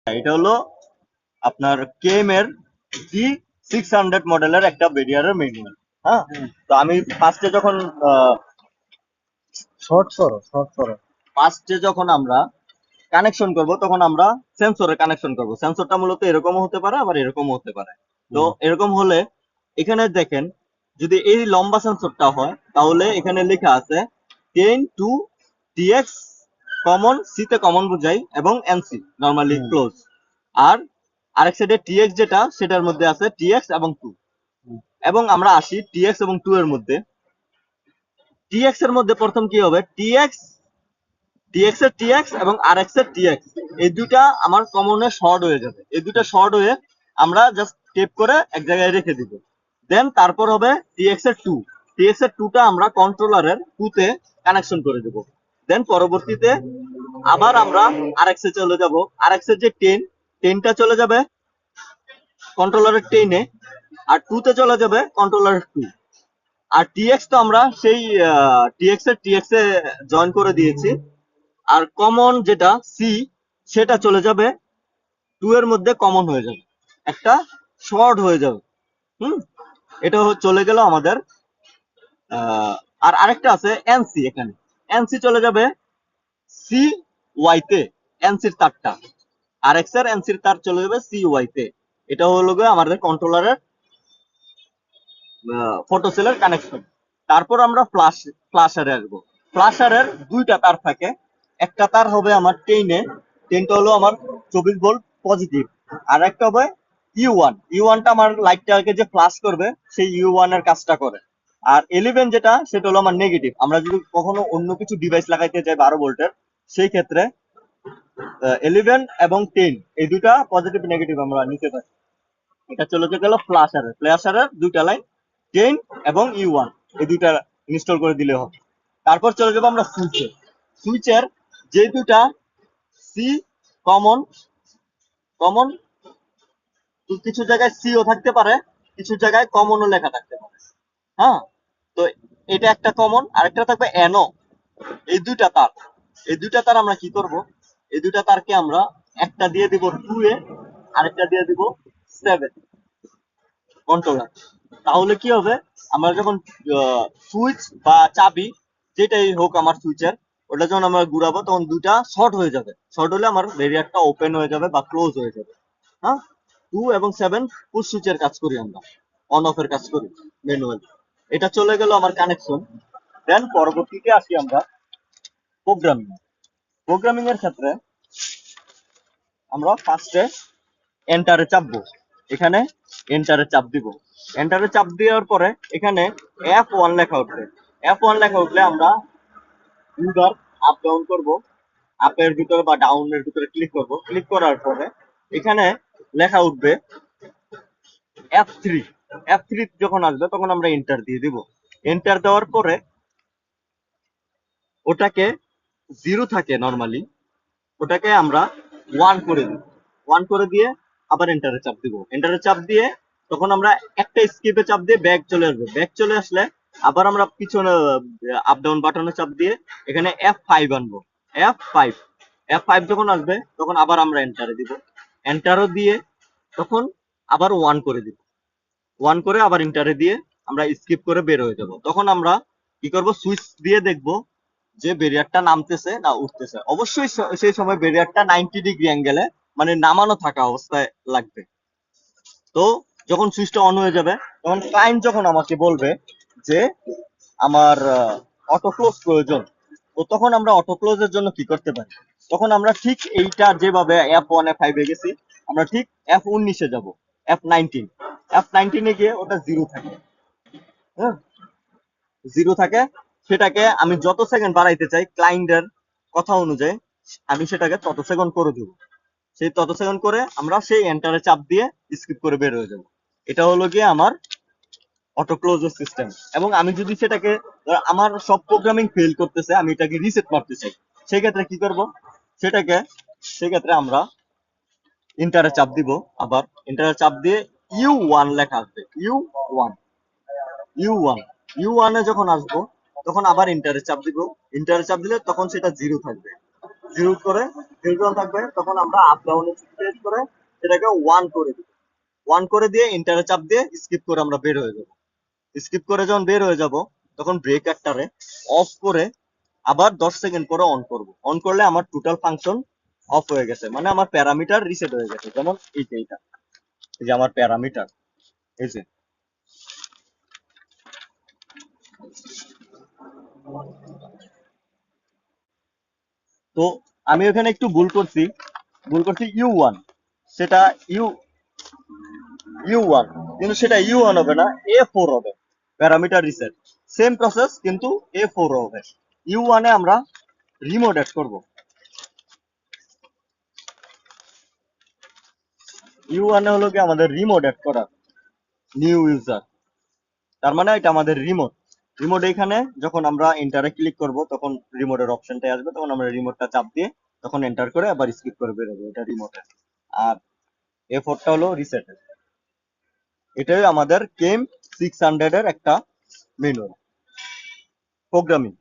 এটা হলো আপনার কেএম এর G600 মডেলের একটা বেরিয়ারের ম্যানুয়াল। হ্যাঁ, তো আমি ফার্স্টে যখন আমরা কানেকশন করব তখন আমরা সেন্সরে কানেকশন করব। সেন্সরটা মূলত এরকমও হতে পারে আবার এরকমও হতে পারে। তো এরকম হলে এখানে দেখেন, যদি এই লম্বা সেন্সরটা হয় তাহলে এখানে লেখা আছে 10 টু টিএক্স কমন, সি তে কমন বোঝাই, এবং এনসি নরমালি ক্লোজ। আর আরেক সাইডে টিএক্স যেটা, সেটার মধ্যে আছে টিএক্স এবং 2। এবং আমরা আসি টিএক্স এবং 2 এর মধ্যে। টিএক্স এর মধ্যে প্রথম কি হবে, টিএক্স টিএক্স এর টিএক্স এবং আরএক্স এর টিএক্স, এই দুইটা আমার কমনে শর্ট হয়ে যাবে। এই দুইটা শর্ট হয়ে আমরা জাস্ট টেপ করে এক জায়গায় রেখে দিব। দেন তারপর হবে টিএক্স এর 2। টিএক্স এর 2টা আমরা কন্ট্রোলারের 2 তে কানেকশন করে দেব। দেন পরবর্তীতে আবার আমরা আরএক্স এ চলে যাব। আরএক্স এর যে 10টা চলে যাবে কন্ট্রোলারের 10 এ, আর 2 তে চলে যাবে কন্ট্রোলারের 2। আর টিএক্স তো আমরা সেই টিএক্স এ জয়েন করে দিয়েছি। আর কমন যেটা সি, সেটা চলে যাবে 2 এর মধ্যে, কমন হয়ে যাবে, একটা শর্ট হয়ে যাবে। হুম, এটা চলে গেল আমাদের। আর আরেকটা আছে এনসি। এখানে এনসি চলে যাবে সি ওয়াই তে, এনসির তারটা। আর এক্স এর এনসির তার চলে যাবে সি ওয়াই তে। এটা হলো গিয়ে আমাদের কন্ট্রোলারের ফটো সেলের কানেকশন। তারপর আমরা ফ্লাশারে আসবো। ফ্লাশারের দুইটা তার থাকে। একটা তার হবে আমার 10টা হলো আমার 24 ভোল্ট পজিটিভ। আর একটা হবে ইউ ওয়ানটা আমার লাইটটাকে যে ফ্লাশ করবে, সেই ইউ ওয়ান এর কাজটা করে। আর 11 যেটা, সেটা হলো আমার নেগেটিভ। আমরা যদি কখনো অন্য কিছু ডিভাইস লাগাইতে যাই 12 ভোল্টের, সেই ক্ষেত্রে 11 এবং 10 এই দুটা পজিটিভ নেগেটিভ আমরা নিতে পারি। এটা চলে গেল ফ্ল্যাশারের দুইটা লাইন, 10 এবং ইউ ওয়ান, এই দুইটা ইনস্টল করে দিলে হবে। তারপর চলে যাবো আমরা সুইচের যে দুইটা সি কমন কমন কিছু জায়গায় সিও থাকতে পারে, কিছু জায়গায় কমনও লেখা থাকতে পারে। হ্যাঁ, তো এটা একটা কমন, আরেকটা থাকবে এনও। এই দুইটা তার আমরা কি করব, এই দুইটা তারকে আমরা একটা দিয়ে দিব 2 এ, আরেকটা দিয়ে দিব 7 কন্ট্রোলার। তাহলে কি হবে, আমরা যখন সুইচ বা চাবি যেটাই হোক আমার সুইচের, ওটা যখন আমরা ঘুরাবো তখন দুটা শর্ট হয়ে যাবে। শর্ট হলে আমার ভেরিয়ারটা ওপেন হয়ে যাবে বা ক্লোজ হয়ে যাবে। হ্যাঁ, 2 এবং 7 পুশ সুইচের কাজ করি আমরা, অন অফ এর কাজ করি ম্যানুয়ালি। এটা চলে গেল আমার কানেকশন। দেন পরবর্তীতে আসি আমরা প্রোগ্রামিং। প্রোগ্রামিং এর ক্ষেত্রে আমরা ফার্স্টে এন্টারে চাপবো। এখানে এন্টারে চাপ দিব। এন্টারে চাপ দেওয়ার পরে এখানে F1 লেখা উঠবে। F1 লেখা উঠলে আমরা দুইবার আপ ডাউন করব। আপের ভিতরে বা ডাউনের ভিতরে ক্লিক করব। ক্লিক করার পরে এখানে লেখা উঠবে F3। F3 যখন আসবে তখন আমরা এন্টার দিয়ে দিব। এন্টার দেওয়ার পরে ওটাকে 0 থাকে নরমালি, ওটাকে আমরা 1 করে দিব। 1 করে দিয়ে আবার এন্টারে চাপ দিব। এন্টারে চাপ দিয়ে তখন আমরা একটা স্কিপে চাপ দিয়ে ব্যাক চলে আসবে। ব্যাক চলে আসলে আবার আমরা পিছনে আপ ডাউন বাটনে চাপ দিয়ে এখানে F5 আনবো। F5 F5 যখন আসবে তখন আবার আমরা এন্টারে দিব। এন্টারও দিয়ে তখন আবার 1 করে দিব। 1 করে আবার এন্টারে দিয়ে আমরা স্কিপ করে বের হয়ে যাব। তখন আমরা কি করব, সুইচ দিয়ে দেখব যে ব্যারিয়ারটা নামতেছে না উঠতেছে। অবশ্যই সেই সময় ব্যারিয়ারটা 90 ডিগ্রি অ্যাঙ্গেলে, মানে নামানো থাকা অবস্থায় লাগবে। তো যখন সুইচটা অন হয়ে যাবে তখন ক্লায়েন্ট যখন আমাকে বলবে যে আমার অটো ক্লোজ প্রয়োজন, তো তখন আমরা অটো ক্লোজের জন্য কি করতে পারি, তখন আমরা ঠিক এইটা যেভাবে F1 F5 এ গেছি, আমরা ঠিক F19 এ যাব। F19 F19 এ গিয়ে ওটা 0 থাকে। হ্যাঁ, 0 থাকে। সেটাকে আমি যত সেকেন্ড বাড়াইতে চাই ক্লায়েন্টের কথা অনুযায়ী, আমি সেটাকে তত সেকেন্ড করে দিব। সেই তত সেকেন্ড করে আমরা সেই এন্টারে চাপ দিয়ে স্কিপ করে বের হয়ে যাব। এটা হলো গিয়ে আমার অটো ক্লোজার সিস্টেম। এবং আমি যদি সেটাকে, আমার সব প্রোগ্রামিং ফেল করতেছে, আমি এটাকে রিসেট করতে চাই, সেই ক্ষেত্রে কি করব, সেক্ষেত্রে আমরা এন্টারে চাপ দিব। আবার এন্টারে চাপ দিয়ে ইউ1 লেখা আসবে। ইউ1 ইউ1 ইউ1 এ যখন আসবো তখন আবার এন্টারে চাপ দিব। এন্টারে চাপ দিলে তখন সেটা 0 থাকবে। জিরো করে জিরো যখন থাকবে তখন আমরা আপ ডাউনে প্রেস করে সেটাকে ওয়ান করে দিব। ওয়ান করে দিয়ে ইন্টারে চাপ দিয়ে স্কিপ করে আমরা বের হয়ে যাব। স্কিপ করে যখন বের হয়ে যাব তখন ব্রেকারটারে অফ করে আবার 10 সেকেন্ড পরে অন করব। অন করলে আমার টোটাল ফাংশন অফ হয়ে গেছে, মানে আমার প্যারামিটার রিসেট হয়ে গেছে। যেমন এইটা এই যে আমার প্যারামিটার, এই যে তো আমি ওখানে একটু ভুল করছি ইউ ওয়ান, সেটা ইউ ইউ ওয়ান, কিন্তু সেটা ইউ ওয়ান হবে না, এ 4 হবে। প্যারামিটার রিসেট সেম প্রসেস, কিন্তু এ 4 হবে। ইউ ওয়ানে আমরা রিমোট অ্যাড করব। ইউ ওয়ানে হলো কি আমাদের রিমোট অ্যাড করা, নিউ ইউজার, তার মানে এটা আমাদের রিমোট। রিমোট এখানে যখন আমরা এন্টারে ক্লিক করব তখন রিমোটের অপশনটাই আসবে, তখন আমরা রিমোটটা চাপ দিয়ে তখন এন্টার করে আবার স্কিপ করে বেরোবো, এটা রিমোটের। আর এ 4টা হলো রিসেটের। এটাই আমাদের কেম 600 এর একটা মেনু প্রোগ্রামিং।